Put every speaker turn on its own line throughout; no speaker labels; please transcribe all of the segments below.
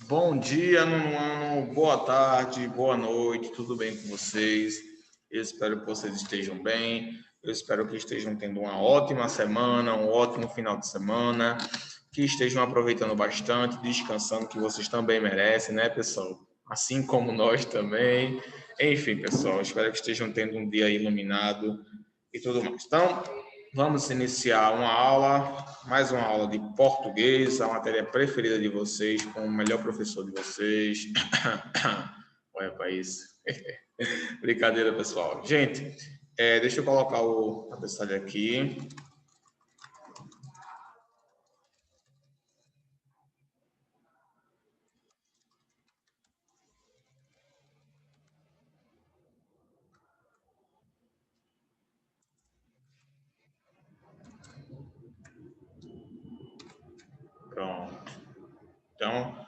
Bom dia, nono ano, boa tarde, boa noite, tudo bem com vocês? Eu espero que vocês estejam bem, eu espero que estejam tendo uma ótima semana, um ótimo final de semana, que estejam aproveitando bastante, descansando, que vocês também merecem, né, pessoal? Assim como nós também. Enfim, pessoal, espero que estejam tendo um dia iluminado e tudo mais. Então, vamos iniciar uma aula, mais uma aula de português, a matéria preferida de vocês, com o melhor professor de vocês. Olha para isso. Brincadeira, pessoal. Gente, deixa eu colocar a mensagem aqui. Pronto. Então,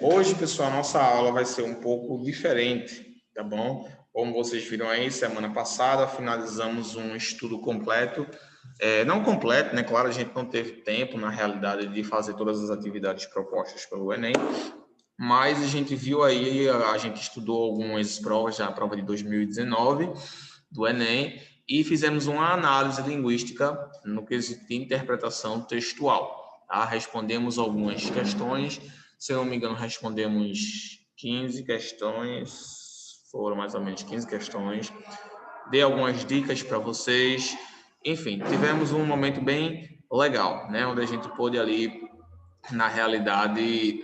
hoje, pessoal, a nossa aula vai ser um pouco diferente, tá bom? Como vocês viram aí, semana passada finalizamos um estudo completo. Não completo, né? Claro, a gente não teve tempo, na realidade, de fazer todas as atividades propostas pelo Enem, mas a gente viu aí, a gente estudou algumas provas, já a prova de 2019 do Enem, e fizemos uma análise linguística no quesito de interpretação textual. Tá? Respondemos algumas questões, se eu não me engano, respondemos 15 questões, foram mais ou menos 15 questões, dei algumas dicas para vocês, enfim, tivemos um momento bem legal, né? Onde a gente pôde ali, na realidade,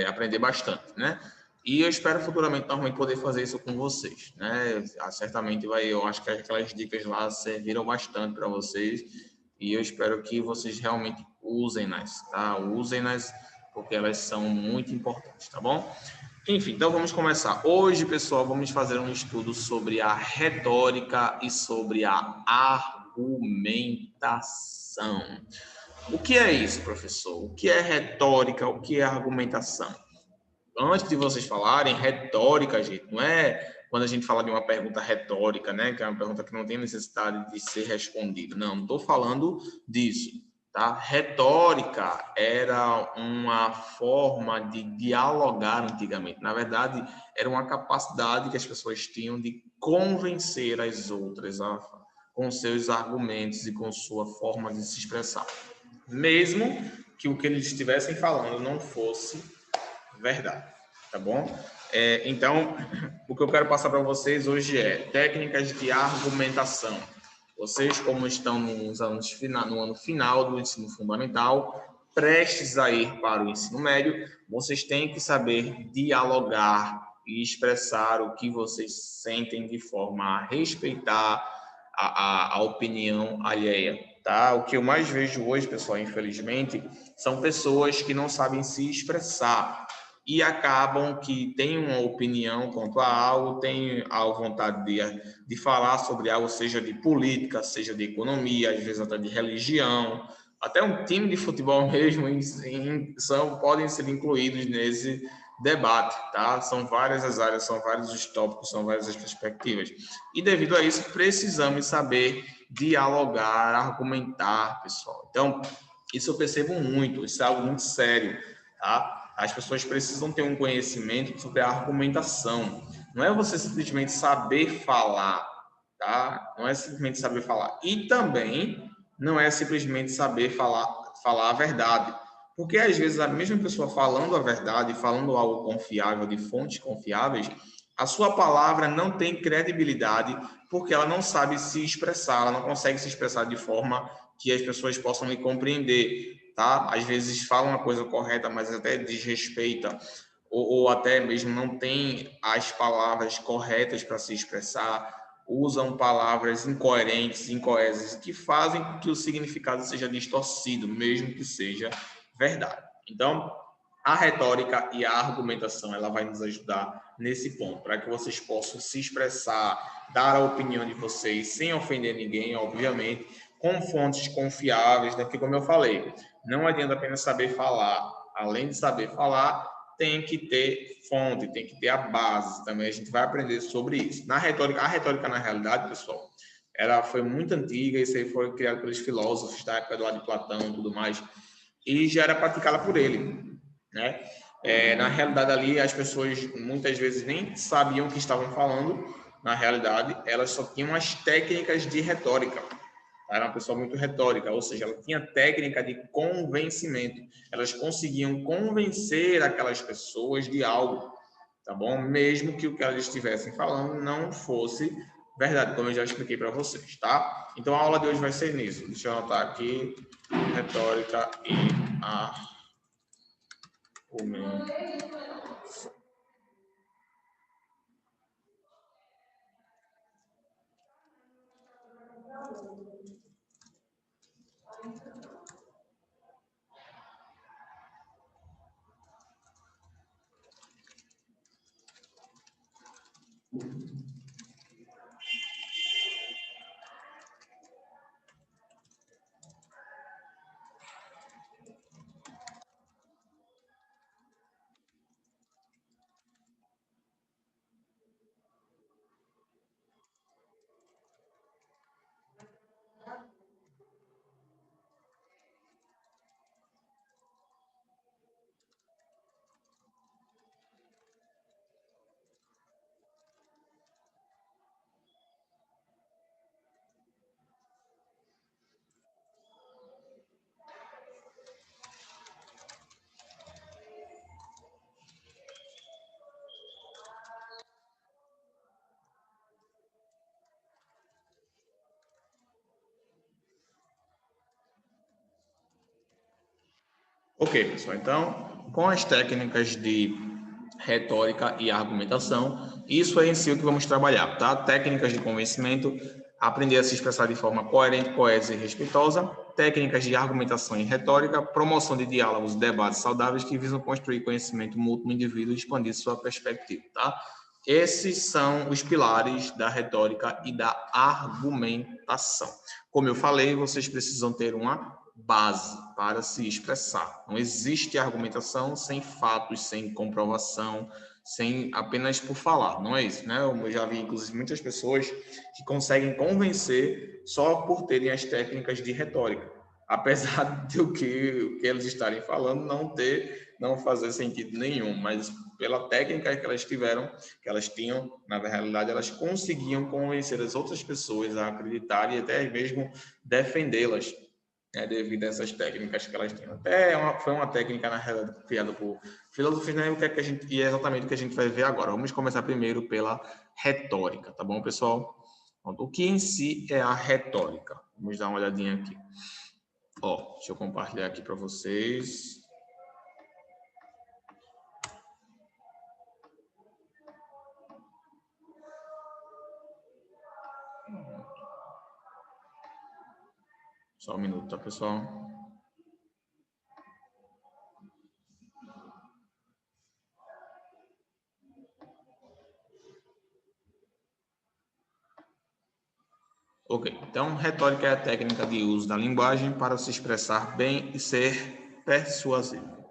aprender bastante, né? E eu espero futuramente também poder fazer isso com vocês, né? Certamente eu acho que aquelas dicas lá serviram bastante para vocês e eu espero que vocês realmente usem-nas, tá? Usem-nas porque elas são muito importantes, tá bom? Enfim, então vamos começar. Hoje, pessoal, vamos fazer um estudo sobre a retórica e sobre a argumentação. O que é isso, professor? O que é retórica? O que é argumentação? Antes de vocês falarem, retórica, gente, não é quando a gente fala de uma pergunta retórica, né? Que é uma pergunta que não tem necessidade de ser respondida. Não estou falando disso, tá? Retórica era uma forma de dialogar antigamente. Na verdade, era uma capacidade que as pessoas tinham de convencer as outras com seus argumentos e com sua forma de se expressar. Mesmo que o que eles estivessem falando não fosse verdade, tá bom? Então, o que eu quero passar para vocês hoje é técnicas de argumentação. Vocês, como estão no ano final do ensino fundamental, prestes a ir para o ensino médio, vocês têm que saber dialogar e expressar o que vocês sentem de forma a respeitar a opinião alheia, tá? O que eu mais vejo hoje, pessoal, infelizmente, são pessoas que não sabem se expressar e acabam que têm uma opinião quanto a algo, têm a vontade de falar sobre algo, seja de política, seja de economia, às vezes até de religião, até um time de futebol mesmo podem ser incluídos nesse debate, tá? São várias as áreas, são vários os tópicos, são várias as perspectivas. E devido a isso, precisamos saber dialogar, argumentar, pessoal. Então, isso eu percebo muito, isso é algo muito sério, tá? As pessoas precisam ter um conhecimento sobre a argumentação. Não é você simplesmente saber falar, tá? Não é simplesmente saber falar. E também não é simplesmente saber falar a verdade. Porque às vezes a mesma pessoa falando a verdade, falando algo confiável, de fontes confiáveis, a sua palavra não tem credibilidade porque ela não sabe se expressar, ela não consegue se expressar de forma que as pessoas possam lhe compreender, tá? Às vezes fala uma coisa correta, mas até desrespeita, ou até mesmo não tem as palavras corretas para se expressar, usam palavras incoerentes, incoesas, que fazem com que o significado seja distorcido, mesmo que seja verdade. Então, a retórica e a argumentação, ela vai nos ajudar nesse ponto, para que vocês possam se expressar, dar a opinião de vocês, sem ofender ninguém, obviamente, com fontes confiáveis, né? Porque, como eu falei, não adianta apenas saber falar. Além de saber falar, tem que ter fonte, tem que ter a base. Também a gente vai aprender sobre isso. A retórica, na realidade, pessoal, ela foi muito antiga, isso aí foi criado pelos filósofos da época do lado de Platão e tudo mais, e já era praticada por ele. né? Na realidade ali as pessoas muitas vezes nem sabiam o que estavam falando, na realidade elas só tinham as técnicas de retórica. Era uma pessoa muito retórica, ou seja, ela tinha técnica de convencimento. Elas conseguiam convencer aquelas pessoas de algo, tá bom? Mesmo que o que elas estivessem falando não fosse verdade, como eu já expliquei para vocês, tá? Então a aula de hoje vai ser nisso. Deixa eu anotar aqui: retórica e argumentação. Ok, pessoal. Então, com as técnicas de retórica e argumentação, isso é em si o que vamos trabalhar, tá? Técnicas de convencimento, aprender a se expressar de forma coerente, coesa e respeitosa, técnicas de argumentação e retórica, promoção de diálogos e debates saudáveis que visam construir conhecimento mútuo no indivíduo e expandir sua perspectiva, tá? Esses são os pilares da retórica e da argumentação. Como eu falei, vocês precisam ter uma base para se expressar. Não existe argumentação sem fatos, sem comprovação, sem apenas por falar. Não é isso, né? Eu já vi, inclusive, muitas pessoas que conseguem convencer só por terem as técnicas de retórica, apesar do que eles estarem falando não fazer sentido nenhum, mas pela técnica que elas tiveram, que elas tinham, na realidade, elas conseguiam convencer as outras pessoas a acreditarem e até mesmo defendê-las, devido a essas técnicas que elas tinham. Foi uma técnica, na realidade, criada por filósofos, né? E é exatamente o que a gente vai ver agora. Vamos começar primeiro pela retórica, tá bom, pessoal? O que em si é a retórica? Vamos dar uma olhadinha aqui. Deixa eu compartilhar aqui para vocês. Só um minuto, tá, pessoal? Ok, então retórica é a técnica de uso da linguagem para se expressar bem e ser persuasivo.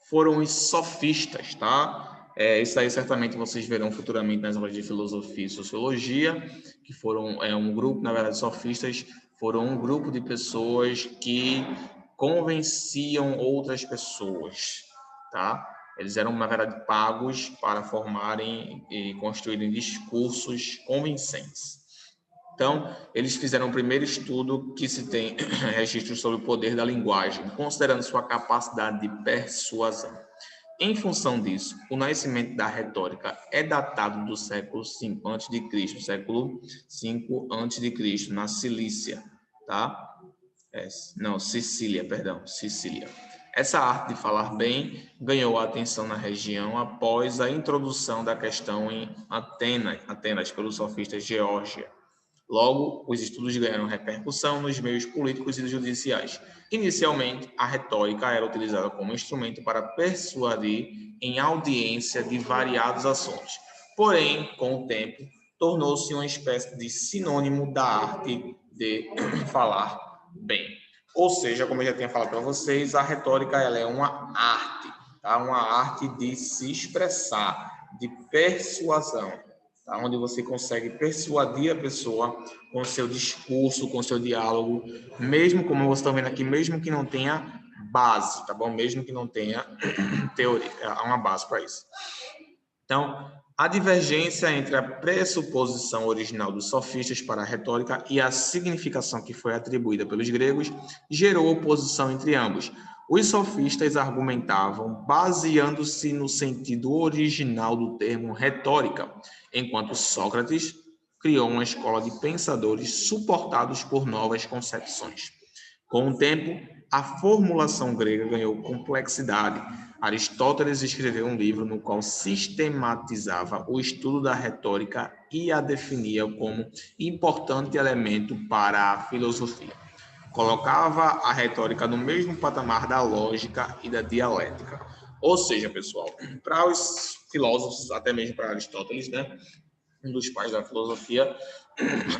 Foram os sofistas, tá? Isso aí certamente vocês verão futuramente nas aulas de filosofia e sociologia, que foram um grupo, na verdade, sofistas foram um grupo de pessoas que convenciam outras pessoas, tá? Eles eram, na verdade, pagos para formarem e construírem discursos convincentes. Então, eles fizeram o primeiro estudo que se tem registros sobre o poder da linguagem, considerando sua capacidade de persuasão. Em função disso, o nascimento da retórica é datado do século V a.C., século V a.C., na Cilícia, tá? Sicília. Essa arte de falar bem ganhou a atenção na região após a introdução da questão em Atenas pelo sofista Geórgia. Logo, os estudos ganharam repercussão nos meios políticos e judiciais. Inicialmente, a retórica era utilizada como instrumento para persuadir em audiência de variados assuntos. Porém, com o tempo, tornou-se uma espécie de sinônimo da arte de falar bem. Ou seja, como eu já tinha falado para vocês, a retórica ela é uma arte, tá? Uma arte de se expressar, de persuasão. Tá? Onde você consegue persuadir a pessoa com seu discurso, com seu diálogo, mesmo como vocês estão vendo aqui, mesmo que não tenha base, tá bom? Mesmo que não tenha teoria, há uma base para isso. Então, a divergência entre a pressuposição original dos sofistas para a retórica e a significação que foi atribuída pelos gregos gerou oposição entre ambos. Os sofistas argumentavam baseando-se no sentido original do termo retórica, enquanto Sócrates criou uma escola de pensadores suportados por novas concepções. Com o tempo, a formulação grega ganhou complexidade. Aristóteles escreveu um livro no qual sistematizava o estudo da retórica e a definia como importante elemento para a filosofia. Colocava a retórica no mesmo patamar da lógica e da dialética. Ou seja, pessoal, para os filósofos, até mesmo para Aristóteles, né, um dos pais da filosofia,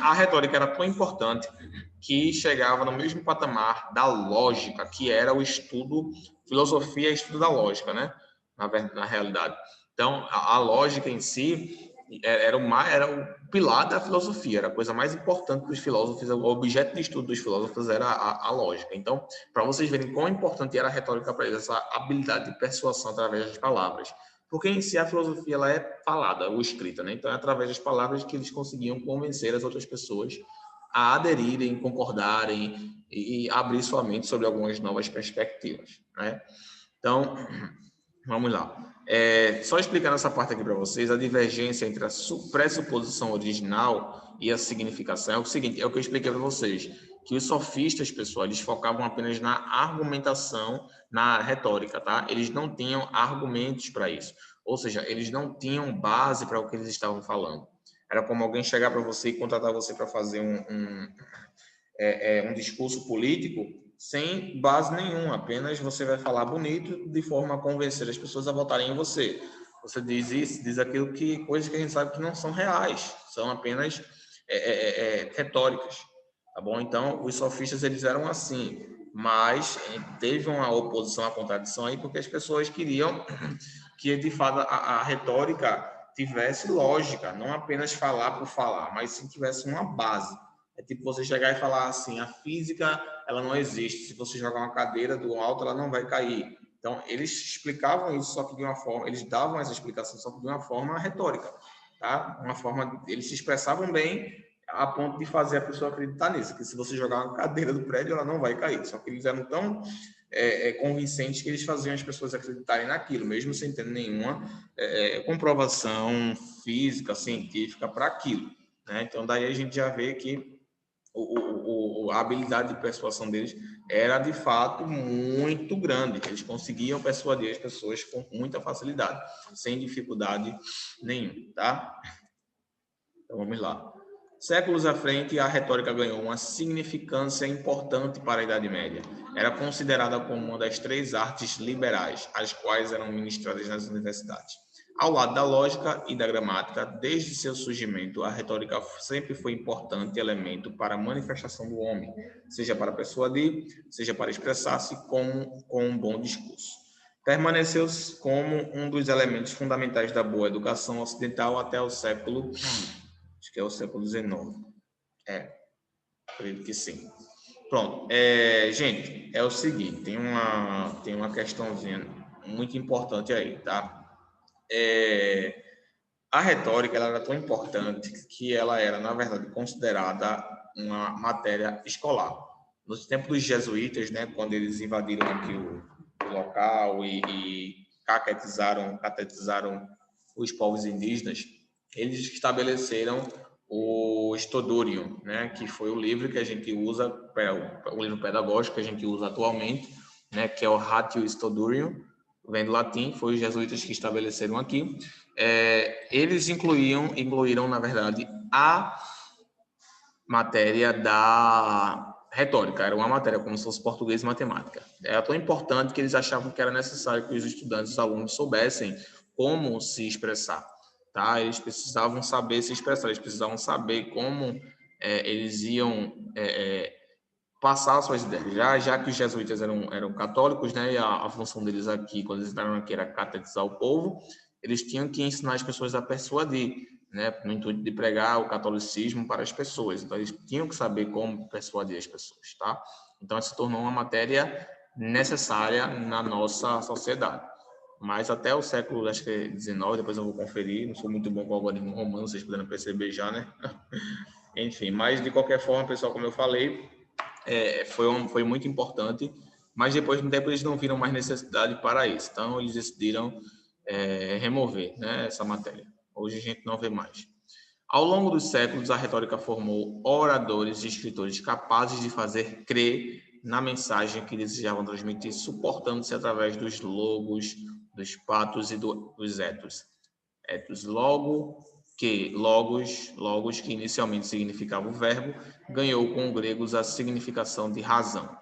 a retórica era tão importante que chegava no mesmo patamar da lógica, que era o estudo, filosofia é estudo da lógica, né? Na realidade. Então, a lógica em si era o pilar da filosofia, era a coisa mais importante dos filósofos, o objeto de estudo dos filósofos era a lógica. Então, para vocês verem quão importante era a retórica para eles, essa habilidade de persuasão através das palavras. Porque em si a filosofia ela é falada ou escrita, né? Então é através das palavras que eles conseguiam convencer as outras pessoas a aderirem, concordarem e abrir sua mente sobre algumas novas perspectivas, né? Então, vamos lá. Só explicando essa parte aqui para vocês, a divergência entre a pressuposição original e a significação é o seguinte, é o que eu expliquei para vocês, que os sofistas, pessoal, eles focavam apenas na argumentação, na retórica, tá? Eles não tinham argumentos para isso, ou seja, eles não tinham base para o que eles estavam falando. Era como alguém chegar para você e contratar você para fazer um discurso político sem base nenhuma, apenas você vai falar bonito de forma a convencer as pessoas a votarem em você. Você diz isso, diz aquilo que coisas que a gente sabe que não são reais, são apenas retóricas, tá bom? Então, os sofistas eles eram assim, mas teve uma oposição à contradição aí porque as pessoas queriam que de fato a retórica tivesse lógica, não apenas falar por falar, mas sim tivesse uma base. É tipo você chegar e falar assim, a física, ela não existe. Se você jogar uma cadeira do alto, ela não vai cair. Então, eles explicavam isso, só que de uma forma, eles davam essa explicação, só que de uma forma retórica, tá? Uma forma, eles se expressavam bem a ponto de fazer a pessoa acreditar nisso, que se você jogar uma cadeira do prédio, ela não vai cair. Só que eles eram tão convincentes que eles faziam as pessoas acreditarem naquilo, mesmo sem ter nenhuma comprovação física, científica para aquilo, né? Então, daí a gente já vê que a habilidade de persuasão deles era de fato muito grande. Eles conseguiam persuadir as pessoas com muita facilidade, sem dificuldade nenhuma, tá? Então vamos lá. Séculos à frente, a retórica ganhou uma significância importante para a Idade Média. Era considerada como uma das 3 artes liberais, as quais eram ministradas nas universidades. Ao lado da lógica e da gramática, desde seu surgimento, a retórica sempre foi importante elemento para a manifestação do homem, seja para persuadir, seja para expressar-se com um bom discurso. Permaneceu como um dos elementos fundamentais da boa educação ocidental até o século, acho que é o século XIX. Acredito que sim. Pronto. Gente, é o seguinte, tem uma questãozinha muito importante aí, tá? A retórica ela era tão importante que ela era, na verdade, considerada uma matéria escolar. Nos tempos dos jesuítas, né, quando eles invadiram aqui o local e catequizaram os povos indígenas, eles estabeleceram o Estudorium, né, que foi o livro que a gente usa, o livro pedagógico que a gente usa atualmente, né, que é o Ratio Estudorium, vem do latim, foi os jesuítas que estabeleceram aqui. Eles incluíram, na verdade, a matéria da retórica, era uma matéria como se fosse português e matemática. Era tão importante que eles achavam que era necessário que os estudantes, os alunos, soubessem como se expressar, tá? Eles precisavam saber se expressar, eles precisavam saber como eles iam passar suas ideias. Já que os jesuítas eram católicos, né, e a função deles aqui, quando eles entraram aqui, era catequizar o povo, eles tinham que ensinar as pessoas a persuadir, né, no intuito de pregar o catolicismo para as pessoas. Então, eles tinham que saber como persuadir as pessoas, tá? Então, se tornou uma matéria necessária na nossa sociedade. Mas até o século, acho que é 19, depois eu vou conferir, não sou muito bom com o algoritmo romano, vocês puderam perceber já, né? Enfim, mas de qualquer forma, pessoal, como eu falei, foi muito importante, mas depois de um tempo eles não viram mais necessidade para isso, então eles decidiram remover, né, essa matéria. Hoje a gente não vê mais. Ao longo dos séculos, a retórica formou oradores e escritores capazes de fazer crer na mensagem que desejavam transmitir, suportando-se através dos logos, dos patos e dos etos. Etos, logos, que inicialmente significava o verbo, ganhou com os gregos a significação de razão.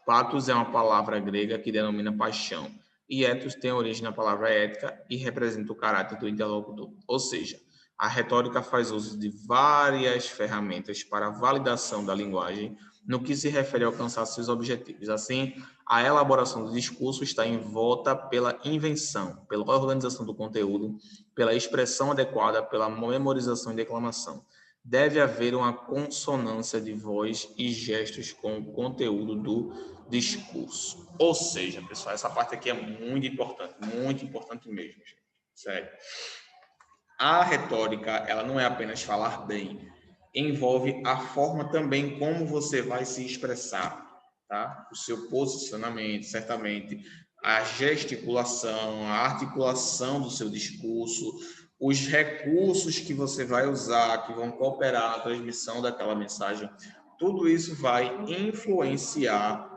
Patos é uma palavra grega que denomina paixão, e ethos tem origem na palavra ética e representa o caráter do interlocutor. Ou seja, a retórica faz uso de várias ferramentas para a validação da linguagem no que se refere a alcançar seus objetivos. Assim, a elaboração do discurso está envolta pela invenção, pela organização do conteúdo, pela expressão adequada, pela memorização e declamação. Deve haver uma consonância de voz e gestos com o conteúdo do discurso. Ou seja, pessoal, essa parte aqui é muito importante mesmo, gente. Sério. A retórica, ela não é apenas falar bem, envolve a forma também como você vai se expressar, tá? O seu posicionamento, certamente, a gesticulação, a articulação do seu discurso, os recursos que você vai usar, que vão cooperar na transmissão daquela mensagem, tudo isso vai influenciar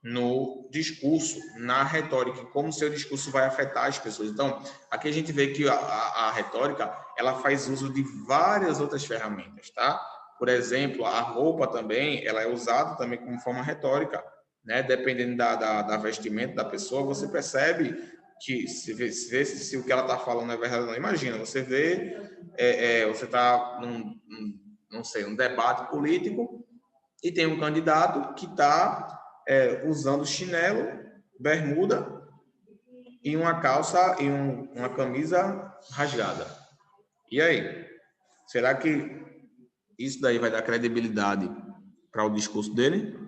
no discurso, na retórica, como o seu discurso vai afetar as pessoas. Então, aqui a gente vê que a retórica, ela faz uso de várias outras ferramentas, tá? Por exemplo, a roupa também, ela é usada também como forma retórica, né? Dependendo da vestimenta da pessoa, você percebe que se o que ela está falando é verdade ou não. Imagina, você vê, você está não sei, um debate político e tem um candidato que está usando chinelo, bermuda e uma calça e uma camisa rasgada. E aí? Será que isso daí vai dar credibilidade para o discurso dele?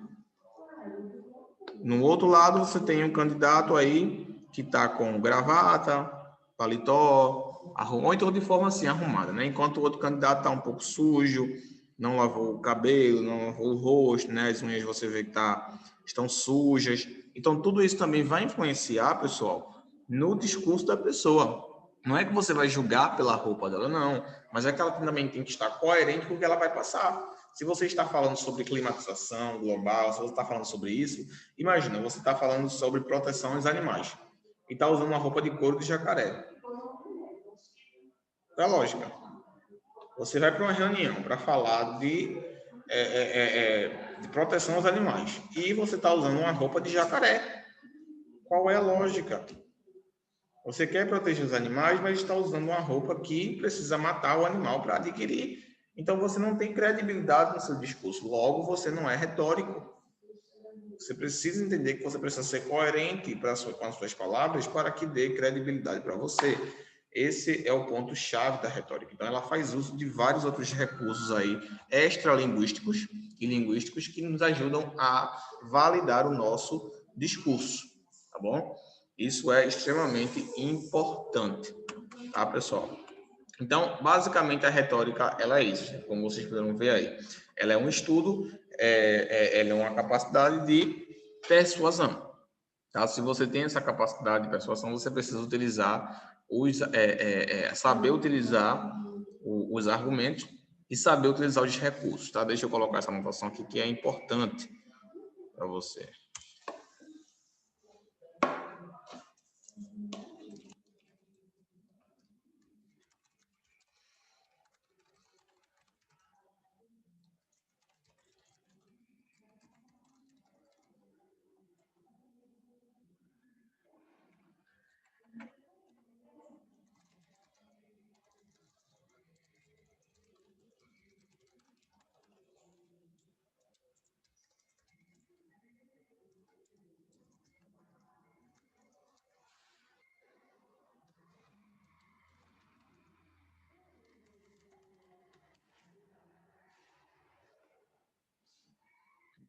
No outro lado, você tem um candidato aí que está com gravata, paletó, ou então de forma assim, arrumada, né? Enquanto o outro candidato está um pouco sujo, não lavou o cabelo, não lavou o rosto, né? As unhas você vê que estão sujas. Então, tudo isso também vai influenciar, pessoal, no discurso da pessoa. Não é que você vai julgar pela roupa dela, não. Mas é que ela também tem que estar coerente com o que ela vai passar. Se você está falando sobre climatização global, se você está falando sobre isso, imagina, você está falando sobre proteção aos animais e está usando uma roupa de couro de jacaré. É lógica. Você vai para uma reunião para falar de proteção aos animais e você está usando uma roupa de jacaré. Qual é a lógica? Você quer proteger os animais, mas está usando uma roupa que precisa matar o animal para adquirir. Então você não tem credibilidade no seu discurso. Logo, você não é retórico. Você precisa entender que você precisa ser coerente com as suas palavras para que dê credibilidade para você. Esse é o ponto-chave da retórica. Então, ela faz uso de vários outros recursos aí, extralinguísticos e linguísticos, que nos ajudam a validar o nosso discurso, tá bom? Isso é extremamente importante, tá, pessoal? Então, basicamente, a retórica, ela é isso, como vocês puderam ver aí. Ela é um estudo, ela é uma capacidade de persuasão. Tá? Se você tem essa capacidade de persuasão, você precisa utilizar saber utilizar os argumentos e saber utilizar os recursos. Tá? Deixa eu colocar essa anotação aqui que é importante para você.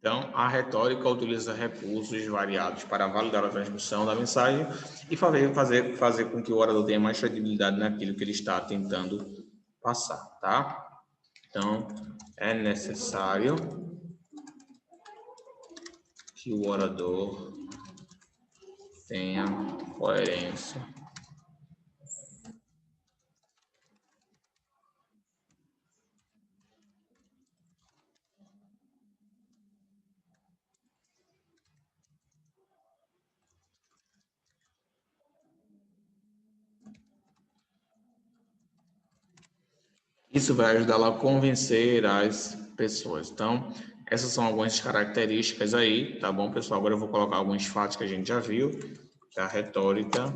Então, a retórica utiliza recursos variados para validar a transmissão da mensagem e fazer com que o orador tenha mais credibilidade naquilo que ele está tentando passar, tá? Então, é necessário que o orador tenha coerência. Isso vai ajudá-lo a convencer as pessoas. Então, essas são algumas características aí, tá bom, pessoal? Agora eu vou colocar alguns fatos que a gente já viu, que a retórica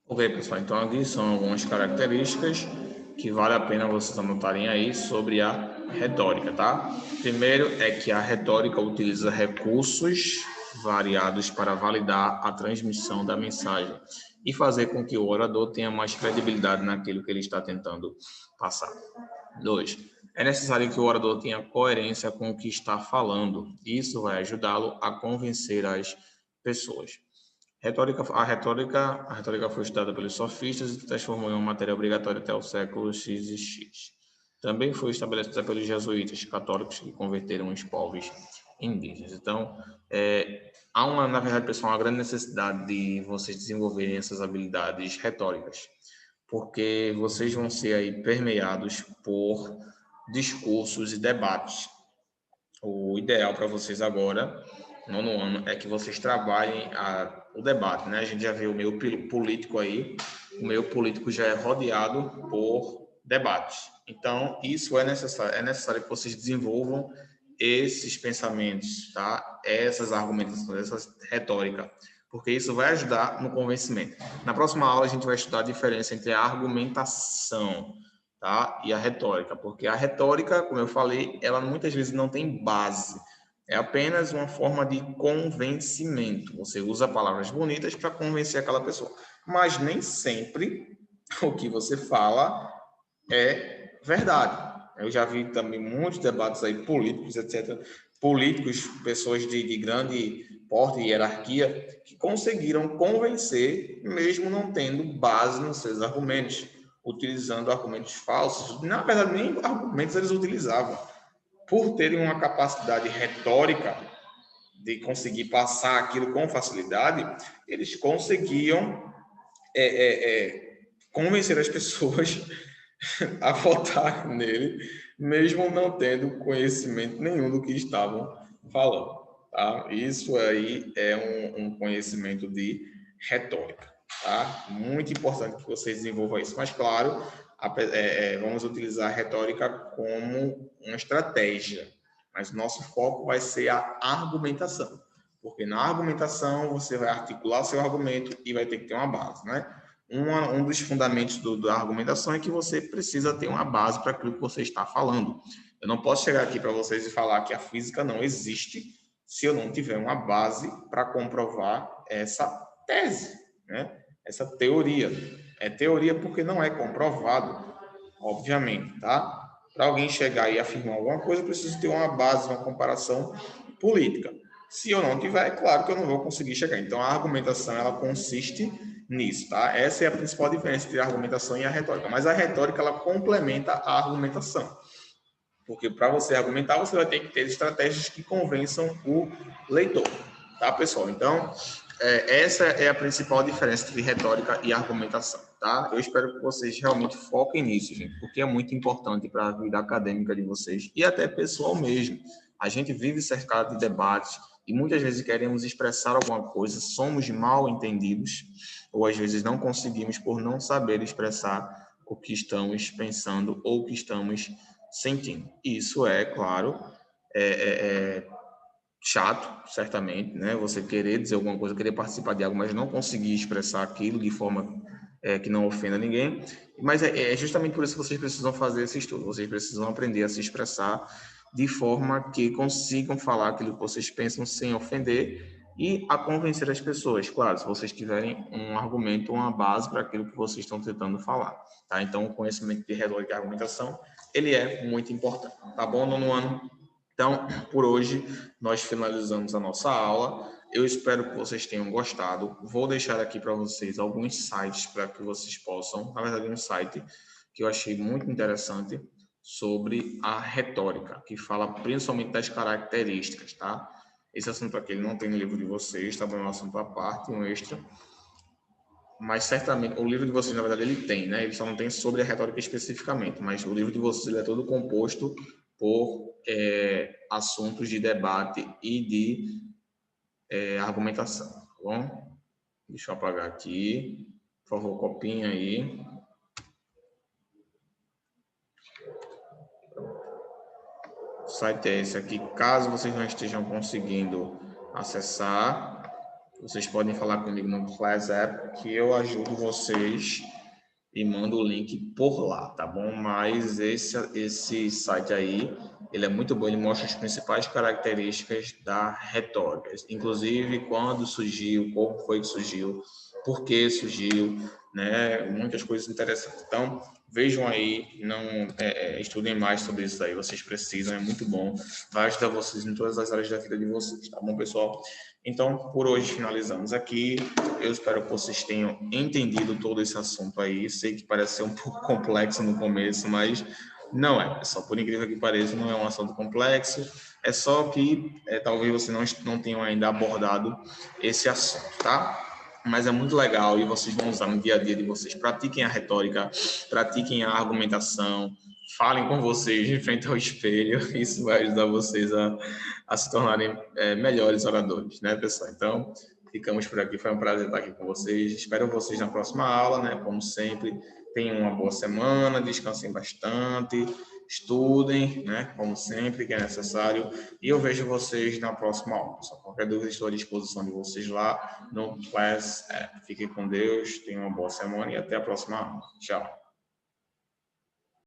Ok, pessoal, então aqui são algumas características que vale a pena vocês anotarem aí sobre a retórica, tá? Primeiro é que a retórica utiliza recursos variados para validar a transmissão da mensagem e fazer com que o orador tenha mais credibilidade naquilo que ele está tentando passar. 2. É necessário que o orador tenha coerência com o que está falando. Isso vai ajudá-lo a convencer as pessoas. A retórica foi estudada pelos sofistas e se transformou em uma matéria obrigatória até o século X e X. Também foi estabelecida pelos jesuítas católicos que converteram os povos indígenas. Então, na verdade, pessoal, uma grande necessidade de vocês desenvolverem essas habilidades retóricas, porque vocês vão ser aí permeados por discursos e debates. O ideal para vocês agora, nono ano, é que vocês trabalhem o debate, né? A gente já vê o meio político aí, o meio político já é rodeado por debates. Então, isso é necessário que vocês desenvolvam esses pensamentos, tá? Essas argumentações, essa retórica, porque isso vai ajudar no convencimento. Na próxima aula, a gente vai estudar a diferença entre a argumentação, tá? E a retórica, porque a retórica, como eu falei, ela muitas vezes não tem base. É apenas uma forma de convencimento. Você usa palavras bonitas para convencer aquela pessoa. Mas nem sempre o que você fala é verdade. Eu já vi também muitos debates aí políticos, etc. Políticos, pessoas de grande porte e hierarquia, que conseguiram convencer, mesmo não tendo base nos seus argumentos, utilizando argumentos falsos. Na verdade, nem argumentos eles utilizavam. Por terem uma capacidade retórica de conseguir passar aquilo com facilidade, eles conseguiam convencer as pessoas a votar nele, mesmo não tendo conhecimento nenhum do que estavam falando. Tá? Isso aí é um conhecimento de retórica. Tá? Muito importante que vocês desenvolvam isso. Mas, claro, vamos utilizar a retórica como uma estratégia. Mas nosso foco vai ser a argumentação. Porque na argumentação você vai articular seu argumento e vai ter que ter uma base, né? Um dos fundamentos da argumentação é que você precisa ter uma base para aquilo que você está falando. Eu não posso chegar aqui para vocês e falar que a física não existe se eu não tiver uma base para comprovar essa tese, né? Essa teoria. É teoria porque não é comprovado, obviamente, tá? Para alguém chegar e afirmar alguma coisa, eu preciso ter uma base, uma comparação política. Se eu não tiver, é claro que eu não vou conseguir chegar. Então, a argumentação, ela consiste nisso, tá? Essa é a principal diferença entre a argumentação e a retórica. Mas a retórica, ela complementa a argumentação. Porque para você argumentar, você vai ter que ter estratégias que convençam o leitor, tá, pessoal? Então, essa é a principal diferença entre retórica e argumentação, tá? Eu espero que vocês realmente foquem nisso, gente, porque é muito importante para a vida acadêmica de vocês e até pessoal mesmo. A gente vive cercado de debates e muitas vezes queremos expressar alguma coisa, somos mal entendidos ou às vezes não conseguimos por não saber expressar o que estamos pensando ou o que estamos sentindo. Isso é, claro, chato, certamente, né? Você querer dizer alguma coisa, querer participar de algo, mas não conseguir expressar aquilo de forma que não ofenda ninguém. Mas é justamente por isso que vocês precisam fazer esse estudo. Vocês precisam aprender a se expressar de forma que consigam falar aquilo que vocês pensam sem ofender e a convencer as pessoas. Claro, se vocês tiverem um argumento, uma base para aquilo que vocês estão tentando falar, tá? Então, o conhecimento de retórica e argumentação, ele é muito importante, tá bom, nono ano? Então, por hoje, nós finalizamos a nossa aula. Eu espero que vocês tenham gostado. Vou deixar aqui para vocês alguns sites para que vocês possam, na verdade, um site que eu achei muito interessante sobre a retórica, que fala principalmente das características, tá? Esse assunto aqui ele não tem no livro de vocês, tá bom? É um assunto à parte, um extra. Mas certamente, o livro de vocês, na verdade, ele tem, né? Ele só não tem sobre a retórica especificamente, mas o livro de vocês ele é todo composto por assuntos de debate e de argumentação, tá bom? Deixa eu apagar aqui. Por favor, copiem aí. O site é esse aqui. Caso vocês não estejam conseguindo acessar, vocês podem falar comigo no Class App, que eu ajudo vocês e mando o link por lá, tá bom? Mas esse site aí, ele é muito bom, ele mostra as principais características da retórica, inclusive quando surgiu, como foi que surgiu, por que surgiu, né? Muitas coisas interessantes. Então, vejam aí, não estudem mais sobre isso aí, vocês precisam, é muito bom, vai ajudar vocês em todas as áreas da vida de vocês, tá bom, pessoal? Então, por hoje finalizamos aqui. Eu espero que vocês tenham entendido todo esse assunto aí. Sei que parece ser um pouco complexo no começo, mas não é, pessoal. Por incrível que pareça, não é um assunto complexo. É só que talvez você não tenham ainda abordado esse assunto, tá? Mas é muito legal e vocês vão usar no dia a dia de vocês. Pratiquem a retórica, pratiquem a argumentação, falem com vocês em frente ao espelho. Isso vai ajudar vocês a se tornarem melhores oradores, né, pessoal? Então, ficamos por aqui. Foi um prazer estar aqui com vocês. Espero vocês na próxima aula, né? Como sempre, tenham uma boa semana, descansem bastante, estudem, né? Como sempre, que é necessário. E eu vejo vocês na próxima aula, pessoal. Qualquer dúvida, estou à disposição de vocês lá no Class App. Fiquem com Deus, tenham uma boa semana e até a próxima aula. Tchau.